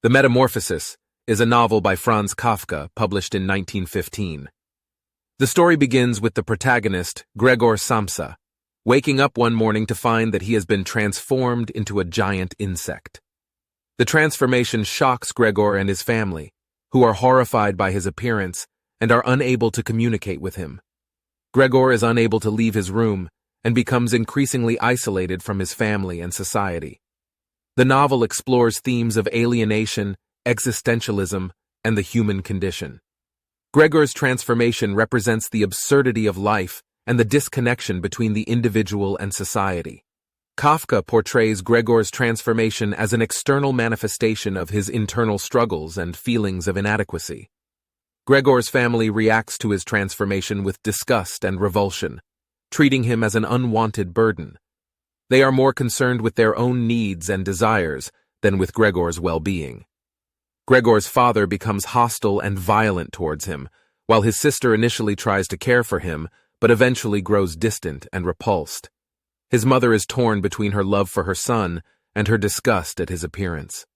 The Metamorphosis is a novel by Franz Kafka published in 1915. The story begins with the protagonist, Gregor Samsa, waking up one morning to find that he has been transformed into a giant insect. The transformation shocks Gregor and his family, who are horrified by his appearance and are unable to communicate with him. Gregor is unable to leave his room and becomes increasingly isolated from his family and society. The novel explores themes of alienation, existentialism, and the human condition. Gregor's transformation represents the absurdity of life and the disconnection between the individual and society. Kafka portrays Gregor's transformation as an external manifestation of his internal struggles and feelings of inadequacy. Gregor's family reacts to his transformation with disgust and revulsion, treating him as an unwanted burden. They are more concerned with their own needs and desires than with Gregor's well-being. Gregor's father becomes hostile and violent towards him, while his sister initially tries to care for him, but eventually grows distant and repulsed. His mother is torn between her love for her son and her disgust at his appearance.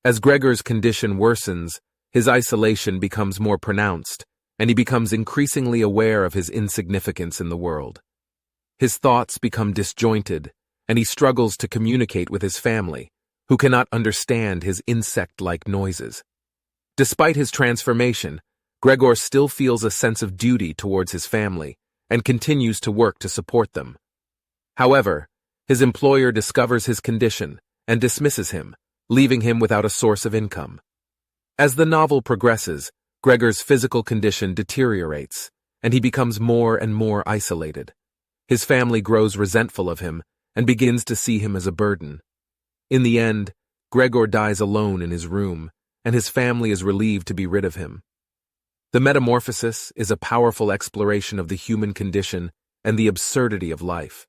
As Gregor's condition worsens, his isolation becomes more pronounced, and he becomes increasingly aware of his insignificance in the world. His thoughts become disjointed, and he struggles to communicate with his family, who cannot understand his insect-like noises. Despite his transformation, Gregor still feels a sense of duty towards his family and continues to work to support them. However, his employer discovers his condition and dismisses him, leaving him without a source of income. As the novel progresses, Gregor's physical condition deteriorates, and he becomes more and more isolated. His family grows resentful of him and begins to see him as a burden. In the end, Gregor dies alone in his room, and his family is relieved to be rid of him. The Metamorphosis is a powerful exploration of the human condition and the absurdity of life.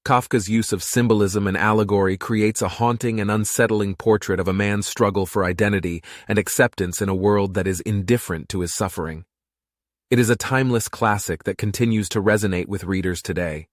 Kafka's use of symbolism and allegory creates a haunting and unsettling portrait of a man's struggle for identity and acceptance in a world that is indifferent to his suffering. It is a timeless classic that continues to resonate with readers today.